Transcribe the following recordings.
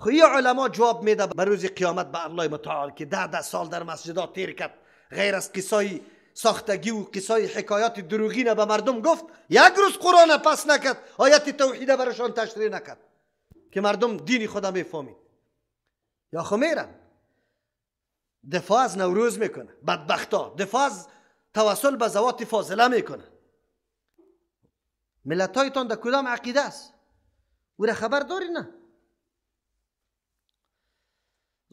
خب یه علما جواب میده به روز قیامت به الله متعال که 10 سال در مسجدات تیر کرد، غیر از قصای ساختگی و قصای حکایات دروغین به مردم گفت، یک روز قرآن پس نکرد، آیت توحید برشان تشریح نکرد که مردم دین خدا میفهمید. یا خو میرن دفاع از نوروز میکنه، بدبختا دفاع از توسل به ذوات فاضله میکنه. ملت هایتان در کدام عقیده است؟ او را خبر داری نه؟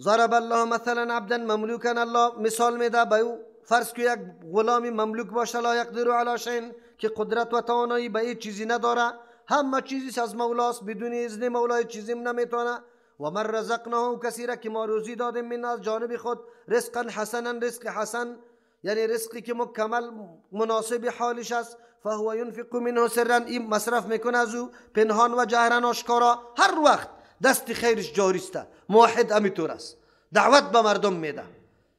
ضرب الله مثلا عبدا مملوکا، الله مثال میده به او، فرض که یک غلام مملوک باشه، لا یقدر علی شیء، که قدرت و توانایی به هیچ چیزی نداره، همه چیزی از مولاست، بدون اذن مولا چیزی نمیتونه. و من رزقناه، کسی را که ما روزی دادیم من از جانب خود، رزقا حسنا، رزق حسن یعنی رزقی که مکمل مناسب حالش است، فهو ينفق منه سرا، این مصرف میکنه از او پنهان و جهرا آشکارا، هر وقت دست خیرش جاری است. موحد همینطور است، دعوت به مردم میده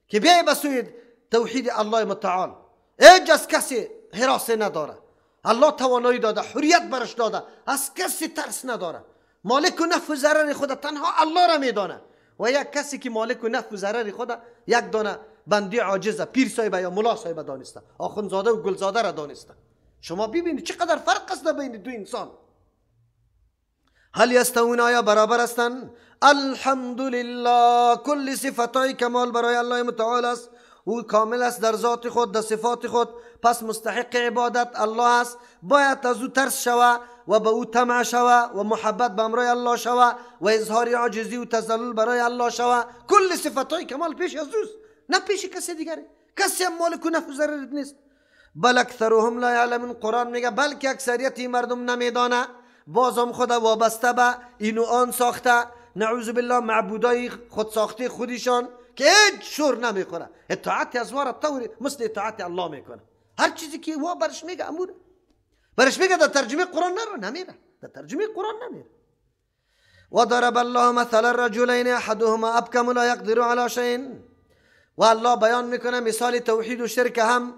که بیای به سوی توحید الله متعال. هیچ از کسی حراسه نداره، الله توانایی داده، حریت برش داده، از کسی ترس نداره. مالک و نفع و ضرر خود تنها الله را میدانه. و یک کسی که مالک و نفع و ضرر خود یک دانه بندی عاجزه، پیر صاحب یا ملا صاحب دانسته، آخوندزاده و گلزاده را دانسته. شما ببینید چقدر فرق است بین دو انسان. هل یستوون، آیا برابر هستند؟ الحمدلله، کل صفتای کمال برای الله متعال است، او کامل است در ذات خود، در صفات خود، پس مستحق عبادت الله است. باید از او ترس شوه و به او طمع شوه و محبت به امرای الله شوه و اظهار عاجزی و تذلل برای الله شوه. کل صفتای کمال پیش از اوست، نه پیش کسی دیگری. کسی هم مالک و نفع و ضرر نیست. بل اکثرهم لا یعلمون، قرآن میگه بلکه اکثریت مردم نمیدانه. بازم خدا وابسته به اینو آن ساخته، نعوذ بالله، معبودای خود ساخته خودشان که هیچ شور نمیخوره، اطاعت از وارد طوری مثل اطاعت الله میکنه. هر چیزی که وا برش میگه امور برش میگه، در ترجمه قرآن نمیره، در ترجمه قرآن نمیره. و ضرب الله مثلا رجلین احدهما ابکم لا یقدر علی شیء، و الله بیان میکنه مثال توحید و شرک هم،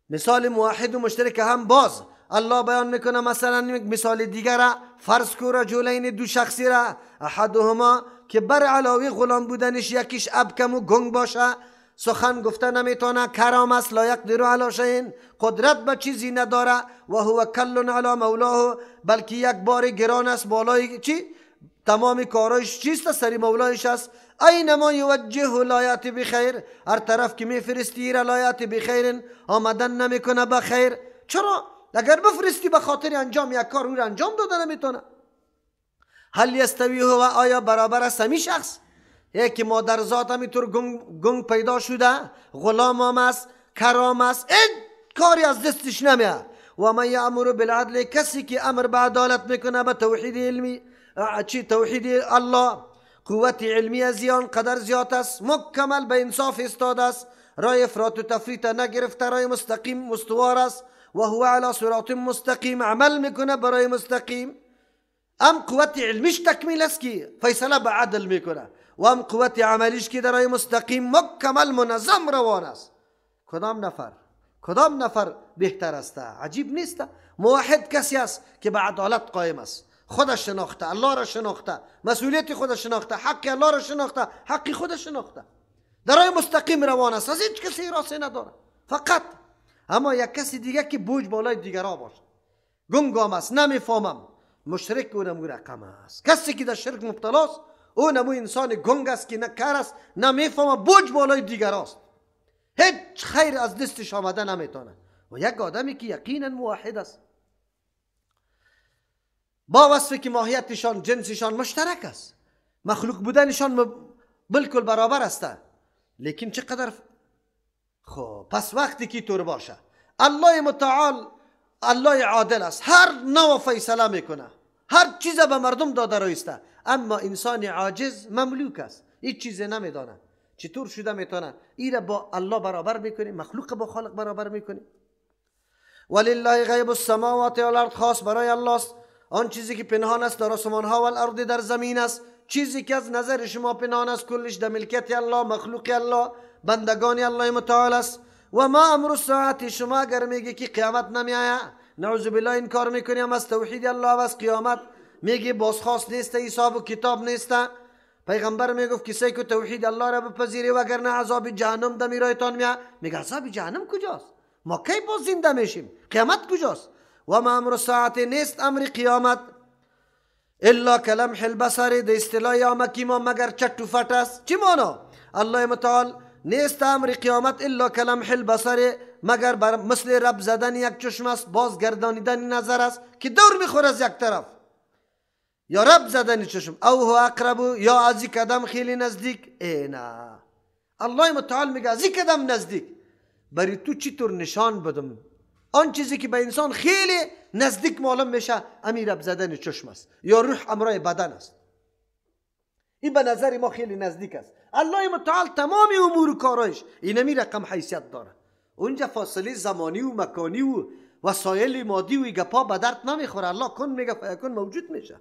مثال موحد و مشترک هم. باز الله بیان میکنه مثلا مثال دیگر، فرض کو رجلین، دو شخصی را، احدهما که بر علاوه غلام بودنش یکیش ابکم و گنگ باشه، سخن گفته نمیتونه، کرام است، لا یقدر علی شیء، قدرت به چیزی نداره، و هو کل علی مولاه، بلکه یک بار گران است بالای چی؟ تمام کارایش چیست؟ سری مولایش است. اینما یوجه لا یأتی بخیر، هر طرف که میفرستی را لا یأتی بخیر، آمدن نمیکنه به خیر. چرا؟ اگر بفرستی به خاطر انجام یک کار، او را انجام داده نمیتونه. هل یستوی هو، آیا برابر است همین شخص؟ یکی مادر ذات همینطور گنگ پیدا شده، غلام هم است، کرام است، این کاری از دستش نمیاد. و من یأمر بالعدل، کسی که امر به عدالت میکنه، به توحید علمی، چی توحید الله، قوت علمی از آن قدر زیاد است، مکمل به انصاف استاد است، رای افراط و تفریط نگرفته، رای مستقیم مستوار است. و هو علی صراط مستقیم، عمل میکنه برای مستقیم. ام قوت علمیش تکمیل است که فیصله به عدل میکنه، و ام قوت عملیش که در مستقیم مکمل منظم روان است. کدام نفر بهتر است؟ عجیب نیست؟ موحد کسی است که به عدالت قائم است، خودش شناخته، الله را شناخته، مسئولیت خودش شناخته، حق الله را شناخته، حق خودش شناخته، در راه مستقیم روان است، از هیچ کسی راسته نداره فقط. اما یک کسی دیگه که بوج بالای دیگرها باشه، گنگام است، نمیفهمم، مشرک، او نمو رقم است. کسی که در شرک مبتلاست، او نمو انسان گنگ است که نکر است، نمیفهمم، بوج بالای دیگراست، هیچ خیر از دستش آمده نمیتونه. و یک آدمی که یقینا موحد است، با وصفی که ماهیتشان، جنسشان مشترک است، مخلوق بودنشان بالکل برابر است، لیکن چقدر خب پس وقتی که طور باشه، الله متعال الله عادل است، هر نوع فیصله میکنه، هر چیز به مردم داده رایسته. اما انسان عاجز مملوک است، هیچ چیز نمیدانه، چطور شده میتونه این با الله برابر میکنه، مخلوق با خالق برابر میکنه. ولله غیب السماوات والارض، خاص برای الله است آن چیزی که پنهان است در آسمان ها و الارض، در زمین است. چیزی که از نظر شما پنهان است کلش در ملکیت الله، مخلوق الله، بندگان الله متعال است. و ما امر الساعت، شما اگر میگی که قیامت نمیآید، نعوذ بالله انکار میکنیم از توحید الله و از قیامت، میگه بازخواست نیست، حساب و کتاب نیست. پیغمبر میگفت کسی که توحید الله را بپذیره وگرنه عذاب جهنم در میرایتان میاد. میگه عذاب جهنم کجاست؟ ما کی باز زنده میشیم؟ قیامت کجاست؟ و ما امر ساعت نیست امر قیامت الا کلمح البصر، ده اصطلاح آمکی ما مگر چٹ و فٹ است. چی مانا؟ الله متعال نیست امر قیامت الا کلمح البصر، مگر بر مثل رب زدن یک چشم است، باز گردانیدن نظر است که دور میخوره از یک طرف، یا رب زدن چشم، او هو اقرب، یا از این قدم خیلی نزدیک. نه، الله متعال میگه از این قدم نزدیک. بری تو چی طور نشان بدم آن چیزی که به انسان خیلی نزدیک معلوم میشه امی رب زدن چشم است یا روح امرای بدن است. این به نظر ما خیلی نزدیک است. الله متعال تمام امور و کارایش اینمی رقم حیثیت داره. اونجا فاصله زمانی و مکانی و وسایل مادی و گپا به درد نمیخوره. الله کن میگه فیکون موجود میشه.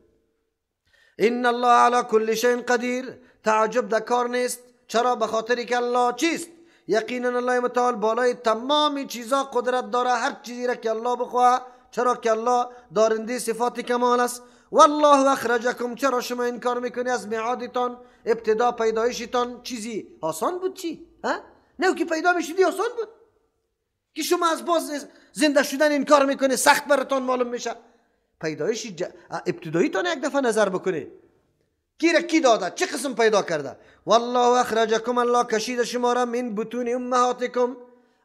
ان الله علی کل شیء قدیر، تعجب در کار نیست. چرا؟ به خاطری که الله چیست؟ یقینا الله متعال بالای تمام چیزا قدرت داره، هر چیزی را که الله بخواه. چرا که الله دارنده صفات کمال است. والله اخرجکم، چرا شما این کار میکنی از میعادتان، ابتدا پیدایشتان چیزی آسان بود؟ چی؟ نه که پیدا میشدی آسان بود که شما از باز زنده شدن این کار میکنی سخت براتان معلوم میشه. پیدایش ابتداییتان یک دفعه نظر بکنی کی را کی داده، چه قسم پیدا کرده. والله اخرجکم، الله کشید شما را من بطون امهاتکم،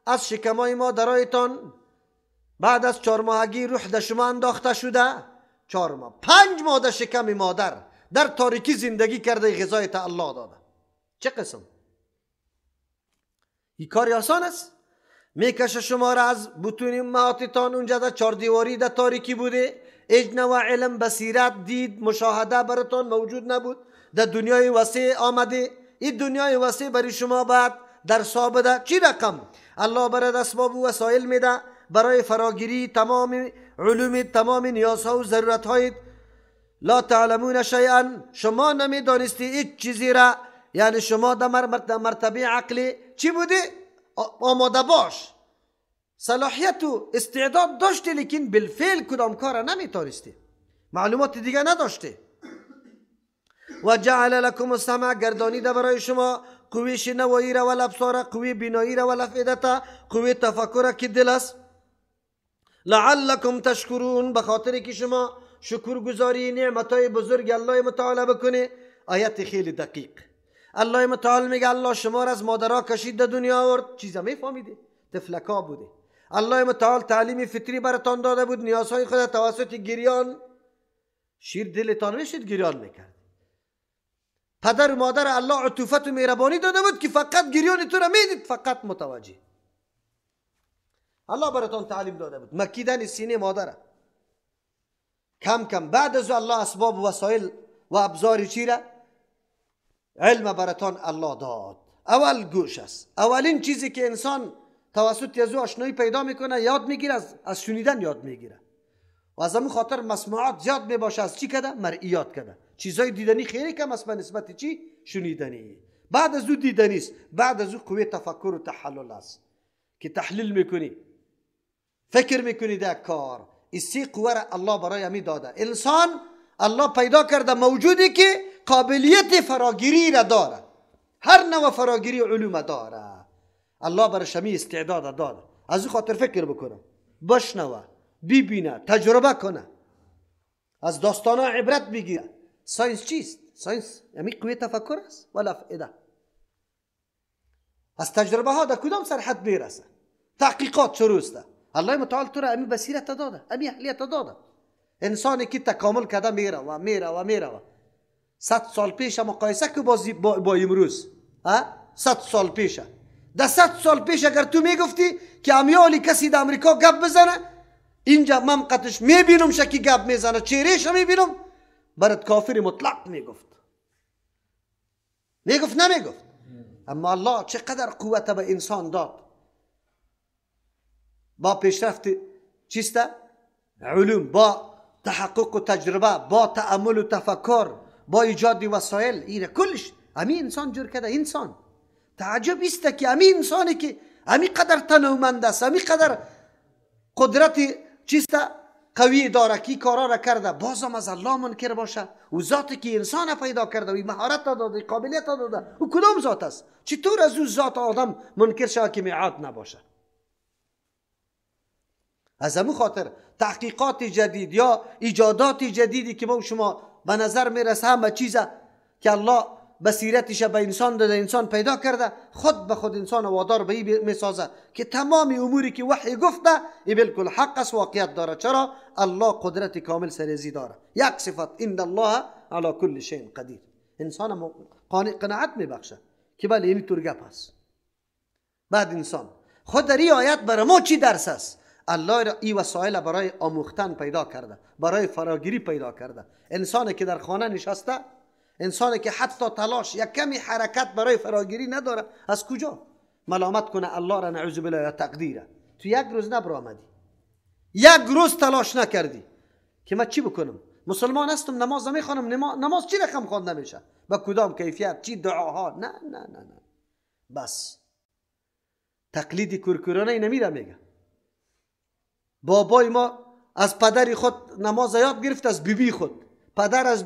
از شکمای مادرایتان. بعد از 4 ماهگی روح در شما انداخته شده. 4 ماه 5 ماه در شکم مادر در تاریکی زندگی کرده، غذایت الله داده. چه قسم؟ این کاری آسان است؟ میکشه شما را از بطون امهاتتان، اونجا در 4 دیواری در تاریکی بوده، اجنه و علم بصیرت دید مشاهده براتون موجود نبود. در دنیای وسیع آمده. این دنیای وسیع برای شما بعد در بده. چی رقم؟ الله برای اسباب و وسایل میده برای فراگیری تمام علوم، تمام نیازها و ضرورتهای. لا تعلمون شیئا، شما نمیدانستی هیچ چیزی را. یعنی شما در مرتبه عقلی چی بوده؟ آماده باش، صلاحیت و استعداد داشته، لیکن بالفعل کدام کار نمیتونستی، معلومات دیگه نداشته. و جعل لکم السمع، گردانیده برای شما قوی شنوایی را و الابصار، قوی بینایی را و الافئده، قوی تفکر که دل است. لعلکم تشکرون، بخاطر که شما شکرگزاری نعمتهای بزرگ الله متعال بکنه. آیت خیلی دقیق. الله متعال میگه الله شما را از مادرها کشید در دنیا آورد. چیزا میفهمیده؟ طفلکا بوده. الله متعال تعلیم فطری براتان داده بود، نیازهای خود توسط گریان. شیر دلتان میشد گریان میکرد. پدر و مادر الله عطوفت و مهربانی داده بود که فقط گریان تو را میدید، فقط متوجه. الله براتان تعلیم داده بود مکیدن سینه مادر. کم کم بعد از الله اسباب و وسایل و ابزار چی را علم براتان الله داد. اول گوش است. اولین چیزی که انسان توسط از او آشنایی پیدا میکنه یاد میگیره، از شنیدن یاد میگیره. و از همون خاطر مسموعات زیاد میباشه. از چی کده؟ مرئیات کده. چیزای دیدنی خیلی کم است به نسبت چی؟ شنیدنی. بعد از او دیدنی است. بعد از او قوه تفکر و تحلل است که تحلیل میکنی، فکر میکنی در کار. این قوه را الله برای همی داده. انسان الله پیدا کرده موجودی که قابلیت فراگیری را داره، هر نوع فراگیری علوم داره. الله برش همی استعداد داده. از این خاطر فکر بکنه، بشنوه، ببینه، تجربه کنه، از داستانا عبرت بگیره. ساینس چیست؟ ساینس یعنی قوه تفکر است ولا افئده. از تجربه ها در کدام سرحد میرسه؟ تحقیقات شروع است. الله متعال تو را امی بصیرت داده، امی اهلیت داده. انسانی که تکامل کرده میره و میره و میره. 100 سال پیش مقایسه که با امروز، 100 سال پیشه. در 100 سال پیش اگر تو میگفتی که امیالی کسی در امریکا گپ بزنه، اینجا ممقتش میبینم شکی گپ میزنه، چهرهش میبینم، برات کافر مطلق میگفت. نمیگفت. اما الله چقدر قوت به انسان داد. با پیشرفت چیسته؟ علوم، با تحقق و تجربه، با تأمل و تفکر، با ایجاد وسایل، ایره کلش امی انسان جور کرده. انسان تعجب است که امی انسانی که امی قدر تنومند است، امی قدر قدرت چیسته؟ قوی داره کی کارا را کرده بازم از الله منکر باشه؟ و ذاتی که انسان پیدا کرده و مهارت داده قابلیت داده او کدام ذات است؟ چطور از او ذات آدم منکر شود که میعاد نباشه؟ از همون خاطر تحقیقات جدید یا ایجادات جدیدی که ما شما به نظر میرسه همه چیزه که الله بصیرتش به انسان داده انسان پیدا کرده خود به خود انسان وادار به این میسازه که تمام اموری که وحی گفته این بالکل حق است واقعیت داره. چرا؟ الله قدرت کامل سرزی داره. یک صفت ان الله علی کل شیء قدیر. انسان قناعت میبخشه که بله این طور گپ است. بعد انسان خود در این آیت برای ما چی درس است؟ الله را این وسایل برای آموختن پیدا کرده، برای فراگیری پیدا کرده. انسانی که در خانه نشسته، انسانی که حتی تلاش یک کمی حرکت برای فراگیری نداره، از کجا ملامت کنه الله را نعوذ بالله یا تقدیره؟ تو یک روز نبر آمدی، یک روز تلاش نکردی که من چی بکنم؟ مسلمان هستم نماز نمیخوانم، نماز چی رقم خواند نمیشه؟ با کدام کیفیت؟ چی دعاها؟ نه نه نه نه. بس تقلیدی کورکورانه نمیره. میگه بابای ما از پدری خود نماز یاد گرفت، از بیبی خود، پدر از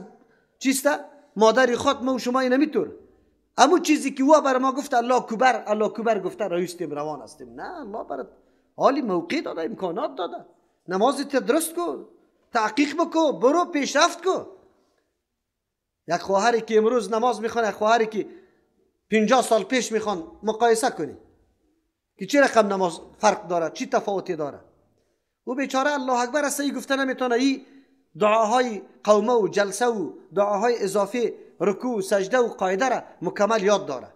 چیسته مادری خود. ما و شما نمیطور. اما چیزی که او بر ما گفت الله اکبر الله اکبر گفته رایستیم روان هستیم. نه، الله برات حالی موقع داده، امکانات داده. نمازت درست کو، تحقیق بکو، برو پیشرفت کو. یک خواهری که امروز نماز میخونه، یک خواهری که 50 سال پیش میخوان، مقایسه کنی که چه رقم نماز فرق داره، چی تفاوتی داره. او بیچاره الله اکبر است گفته نمیتونه. این دعاهای قومه و جلسه و دعاهای اضافه رکوع و سجده و قاعده را مکمل یاد داره.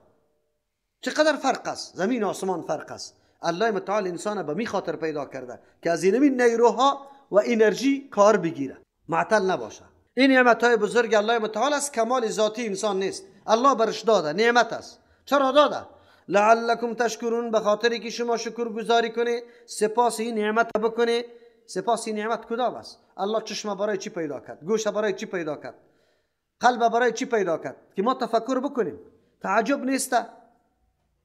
چقدر فرق است، زمین و آسمان فرق است. الله متعال انسان به می خاطر پیدا کرده که از این نیروها و انرژی کار بگیره، معطل نباشه. این نعمت های بزرگ الله متعال است، کمال ذاتی انسان نیست. الله برش داده، نعمت است. چرا داده؟ لعلکم تشکرون، به خاطری که شما شکر گزاری کنی، سپاس این نعمت بکنی. سپاس این نعمت کدام است؟ الله چشم برای چی پیدا کرد؟ گوش برای چی پیدا کرد؟ قلب برای چی پیدا کرد؟ که ما تفکر بکنیم. تعجب نیسته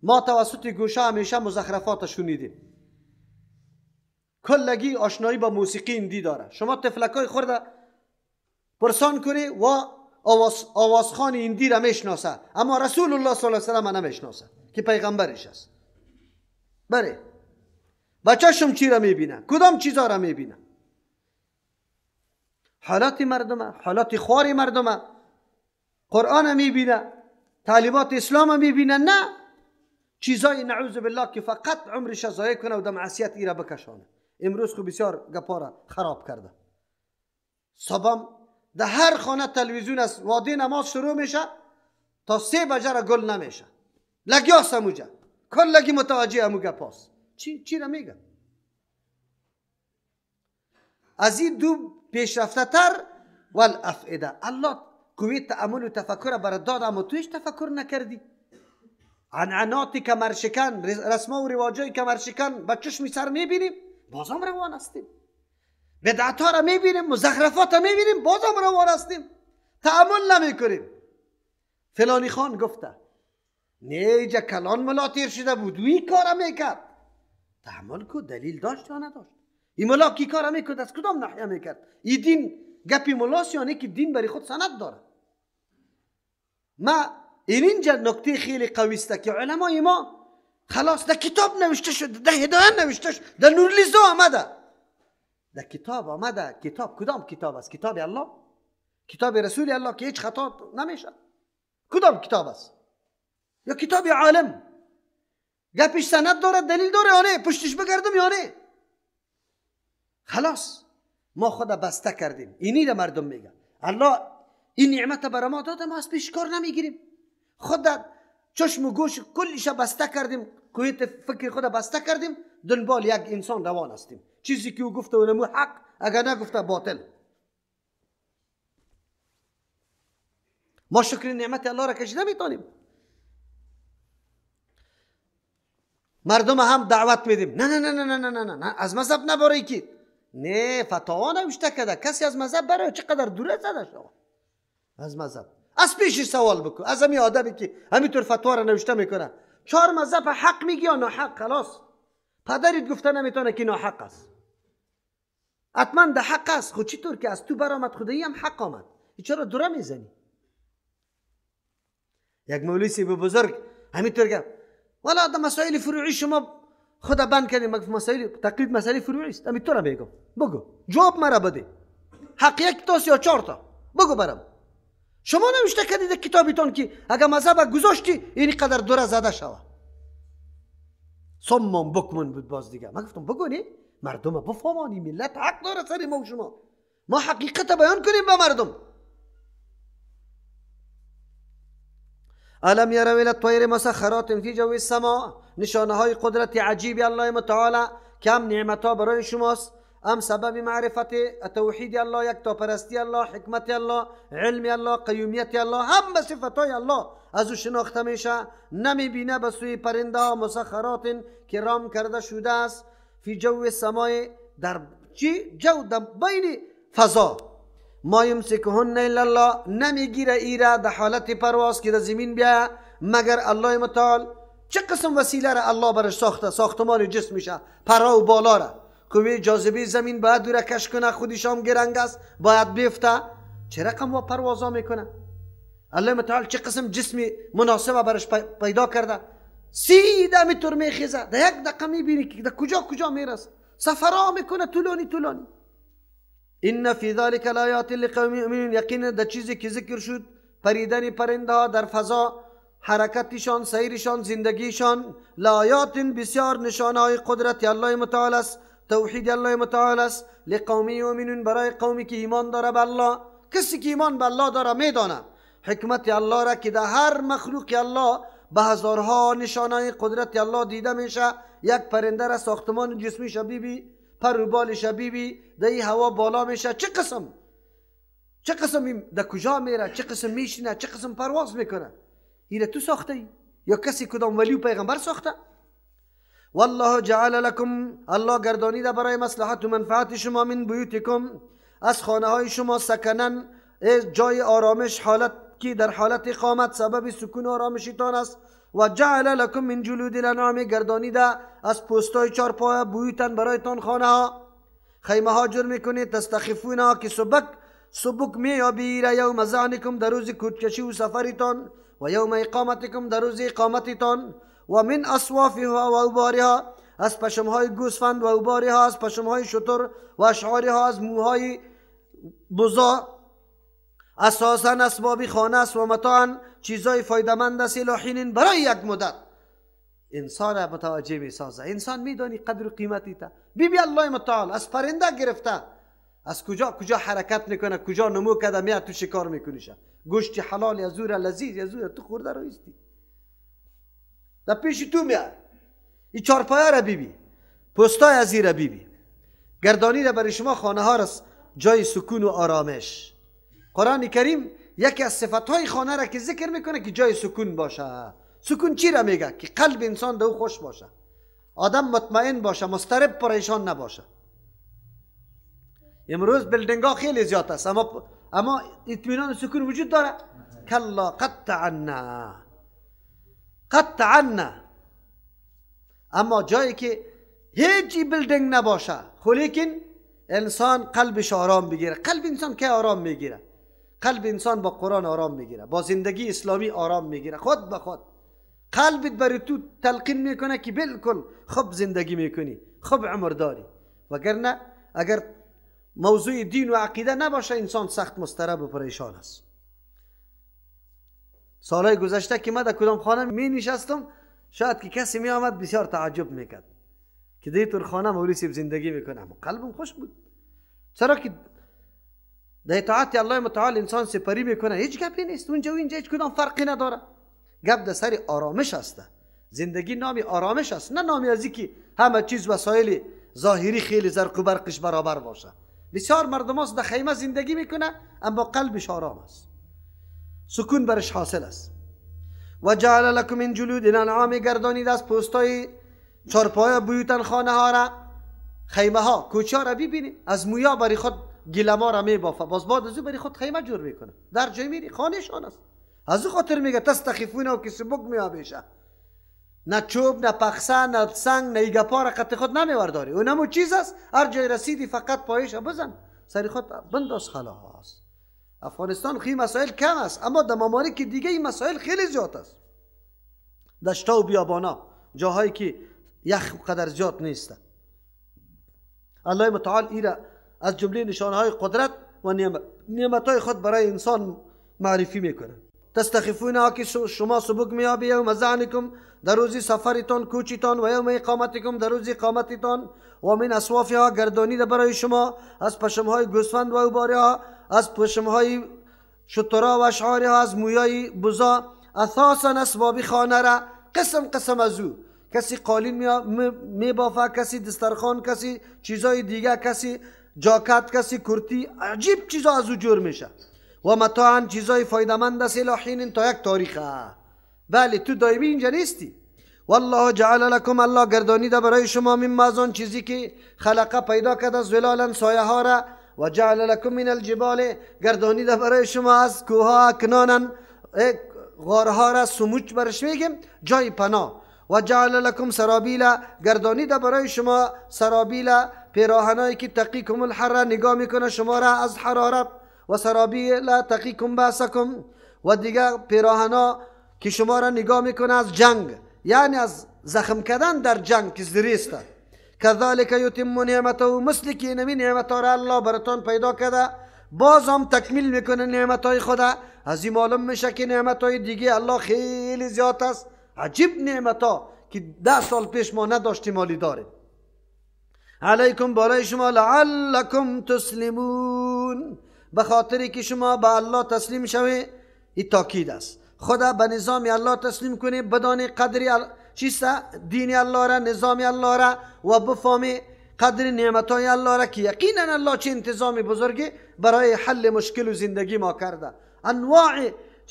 ما توسط گوشه همیشه مزخرفات شنیدیم. کلگی آشنایی با موسیقی هندی داره. شما تفلکای خورده پرسان کنی و آوازخوان هندی را میشناسه، اما رسول الله صلی الله علیه و سلم نمیشناسه که پیغمبرش است. بله بچه‌شم چی را میبینه؟ کدام چیزا را میبینه؟ حالات مردمه، حالات خوار مردمه. قرآن میبینه، تعلیمات اسلام میبینه، نه چیزای نعوذ بالله که فقط عمرش ضایع کنه و در معصیت ایرا بکشانه. امروز خو بسیار گپارا خراب کرده. صبح در هر خانه تلویزیون است، وادی نماز شروع میشه تا 3 بجه را گل نمیشه. لگیاس هموجه کلگی متوجه همو گپاست. چی را میگه؟ از این دو پیشرفته تر والافئده. الله قوی تأمل و تفکر برات داد، اما تویش تفکر نکردی. عنعناتی کمرشکن، رسم و رواجای کمرشکن به چشم سر میبینیم، بازم روان هستیم. بدعت ها را میبینیم، مزخرفات را میبینیم، بازم روان هستیم. تأمل نمیکنیم. فلانی خان گفته نیجا کلان ملا تیر شده بود و این کار میکرد. تحمل کو، دلیل داشت یا نداشت؟ این ملا کی کار میکرد؟ از کدام ناحیه میکرد؟ این دین گپی ملاست یا نه که دین برای خود سند داره؟ ما اینجا نکته خیلی قوی است که علمای ما خلاص در کتاب نوشته شده، در هدایت نوشته شده، در نورلیزا آمده، در کتاب آمده. کتاب کدام کتاب است؟ کتاب الله؟ کتاب رسول الله که هیچ خطا نمیشه؟ کدام کتاب است؟ یا کتاب عالم گپش سند داره، دلیل داره یا نه؟ پشتش بگردم یا نه؟ خلاص ما خود بسته کردیم. اینی را مردم میگن الله این نعمت برای ما داده، ما از پیش کار نمیگیریم. خود چشم و گوش کلش بسته کردیم، کویت فکر خود بسته کردیم، دنبال یک انسان روان هستیم. چیزی که او گفته و نمو حق، اگر نگفته باطل. ما شکر نعمت الله را کشیده نمیتونیم. مردم هم دعوت میدیم نه نه نه نه نه نه نه نه از مذهب نبرای کی. نه فتوا نوشته کده کسی از مذهب برای چقدر دوره زده شما از مذهب. از پیش سوال بکن از همین آدمی که همینطور فتوا را نوشته میکنه 4 مذهب حق میگی یا ناحق. خلاص پدرت گفته نمیتونه که ناحق است. حتما ده حق است. خود چطور که از تو برآمد خدایی هم حق آمد، چرا دوره میزنی؟ یک مولوی سی بزرگ همینطور گفت والا ده مسائل فروعی شما خدا بند کردیم، مسائل تقلید مسائل فروعی است. همینطور میگم بگو جواب مرا بده، حق یک تاست یا 4 تا بگو برام. شما نوشته کردید کتابتون که اگر مذهب گذاشتی این قدر دوره زده شوه. صمم بکمون بود باز دیگه. من گفتم بگو نه مردم بفهمانی، ملت حق داره سر ما و شما، ما حقیقت بیان کنیم به مردم. الم یروا الی الطیر مسخرات فی جو السماء، نشانه های قدرت عجیب الله متعالی که هم نعمت ها برای شماست، هم سبب معرفت توحید الله، یکتا پرستی الله، حکمت الله، علم الله، قیومیت الله، هم به صفت های الله از او شناخته میشه. نمیبینه به سوی پرنده ها مسخرات که رام کرده شده است فی جو السماء، در چی؟ جو در بین فضا. ما یمسکهن الا الله، نمیگیره ایره در حالت پرواز که در زمین بیا مگر الله متعال. چه قسم وسیله را الله برش ساخته؟ ساختمان جسم میشه، پرا و بالا را. قوه جاذبه زمین باید دوره کش کنه، خودش هم گرنگ است، باید بیفته. چه رقم و پروازا میکنه الله متعال؟ چه قسم جسمی مناسبه برش پیدا کرده؟ سیده میتور میخیزه، در یک دقیقه میبینی که در کجا میرسه، سفرها میکنه طولانی. این فی ذلک الآیات لقوم یؤمنون، یقینا در چیزی که ذکر شد، پریدن پرنده ها در فضا، حرکتشان، سیرشان، زندگیشان، لآیات بسیار نشانه های قدرت الله متعال است، توحید الله متعال است، لقوم یؤمنون، برای قومی که ایمان داره به الله. کسی که ایمان به الله داره میدانه حکمت الله را که در هر مخلوق الله به هزارها نشانه قدرت الله دیده میشه. یک پرنده را ساختمان جسمی شبیبی، پر و بالش بیبی، در این هوا بالا میشه. چه قسم در کجا میره، چه قسم میشینه، چه قسم پرواز میکنه؟ این تو ساخته ای یا کسی کدام ولی و پیغمبر ساخته؟ والله جعل لكم، الله گردانیده برای مصلحت و منفعت شما، من بیوتکم، از خانه های شما، سکنن، جای آرامش، حالت که در حالت اقامت سبب سکون و آرامشتان است. و جعل لكم من جلود الانعام، گردانیده از پوستای چارپایه، بیوتن برایتان خانه ها، خیمه ها جور میکنید، تستخفونها که سبک میابیره یوم زعنکم، در روز کودکشی و سفرتان، و یوم اقامتکم، در روز اقامتتان. و من اصوافها و اوبارها، از پشمهای گوسفند، و اوبارها از پشمهای شتر، و اشعارها از موهای بزا، اساساً اسباب خانه است، و متاعاً چیزای فایده‌مند است، الحین، برای یک مدت. انسان متوجه میسازه، انسان میدانی قدر و قیمتی تا. بی الله متعال از پرنده گرفته، از کجا حرکت میکنه، کجا نمو کرده، میاد تو شکار میکنیشه، گوشت حلال یا زور لذیذ یا زور تو خورده رویستی در پیش تو میاد. این چارپایه را بیبی، پستای از این را بیبی، گردانی را برای شما خانه ها رست، جای سکون و آرامش. قرآن کریم یکی از صفتهای خانه را که ذکر میکنه که جای سکون باشه. سکون چی را میگه؟ که قلب انسان دو خوش باشه، آدم مطمئن باشه، مضطرب پریشان نباشه. امروز بلدنگ ها خیلی زیاد است، اما اطمینان و سکون وجود داره؟ کلا قطعا. اما جایی که هیچی بلدنگ نباشه، لیکن انسان قلبش آرام بگیره. قلب انسان که آرام میگیره؟ قلب انسان با قرآن آرام میگیره، با زندگی اسلامی آرام میگیره. خود به خود قلبت برای تو تلقین میکنه که بالکل خوب زندگی میکنی، خوب عمر داری. وگرنه اگر موضوع دین و عقیده نباشه انسان سخت مضطرب و پریشان است. سالهای گذشته که من در کدام خانه می نشستم، شاید که کسی می آمد بسیار تعجب میکرد که در طور خانه مولوی صاحب زندگی میکنه، اما قلبم خوش بود. چرا که در اطاعت الله متعال انسان سپری میکنه، هیچ گپی نیست، اونجا و اینجا هیچ کدام فرقی نداره. گپ در سر آرامش است. زندگی نامی آرامش است، نه نامی ازی که همه چیز وسایل ظاهری خیلی زرق و برقش برابر باشه. بسیار مردم هست در خیمه زندگی میکنه اما قلبش آرام است، سکون برش حاصل است. و جعل لكم من جلود الانعام، گردانید از پوستای چارپای بیوتن خانه ها را، خیمه ها، کوچه ها را ببینید، از مویا برای خود گلما را میبافه، باز بعد از او برای خود خیمه جور میکنه، در جای میری خانه شان است. از او خاطر میگه تستخفونه و که سبک میابیشه. نه چوب، نه پخسه، نه سنگ، نه گپا را قط خود نمیورداری. اونمو چیز است، هر جای رسیدی فقط پایش بزن، سری خود بنداز، خلاص. افغانستان خیلی مسائل کم است، اما در ممالک دیگه این مسائل خیلی زیاد است. دشتا و بیابانا، جاهایی که یخ قدر زیاد نیست. الله متعال ایرا از جمله نشانهای قدرت و نعمتهای خود برای انسان معرفی میکنه. تستخفونها که شما سبک میابی یوم زعنکم، در روزی سفرتان کوچیتان، و یوم اقامتکم، در روزی اقامتتان، و من اصوافها گردانیده برای شما از پشمهای گوسفند و اوبارها، از پشمهای شترها و اشعارها، از مویای بزا، اثاثا اسباب خانه را قسم قسم از او. کسی قالین میبافه، کسی دسترخوان، کسی چیزای دیگه، کسی جاکت، کسی کرتی، عجیب چیزا از او جور میشه. و متاعا چیزای فایدمند است الی حین، تا یک تاریخه. بله تو دائمی اینجا نیستی. والله جعل لكم، الله گردانیده برای شما مما از آن چیزی که خلقه پیدا کرده ظلالا سایه ها را، و جعل لكم من الجبال، گردانیده برای شما از کوها اکنانا غارها را، سموچ برش میگیم جای پناه. و جعل لكم سرابیل، گردانیده برای شما سرابیل، پیراهنایی که تقیکم الحر، نگاه میکنه شما را از حرارت، و سرابیل تقیکم باسکم، و دیگه پیراهنا که شما را نگاه میکنه از جنگ، یعنی از زخم کردن در جنگ که زریست. کذالک یتم نعمته، مثل که نمی نعمتها را الله براتان پیدا کرده باز هم تکمیل میکنه نعمتهای خدا. از این معلوم میشه که نعمتهای دیگه الله خیلی زیاد است. عجیب نعمتها که 10 سال پیش ما نداشتیم مالی داریم. علیکم، برای شما، لعلکم تسلمون، به خاطری که شما به الله تسلیم شوی. این تاکید است، خدا به نظام الله تسلیم کنی، بدانی قدری چیست دین الله را، نظام الله را، و بفهمی قدر نعمتهای الله را که یقینا الله چه انتظام بزرگی برای حل مشکل و زندگی ما کرده. انواع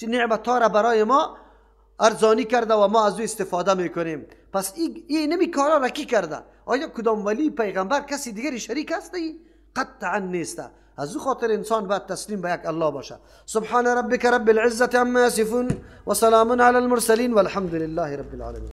نعمتها را برای ما ارزانی کرده و ما از او استفاده میکنیم. پس این نمی کارا را کی کرده؟ آیا کدام ولی پیغمبر کسی دیگری شریک است؟ قطعا نیست. از او خاطر انسان باید تسلیم به یک الله باشه. سبحان ربک رب العزة عما یصفون و سلام علی المرسلین والحمد لله رب العالمین.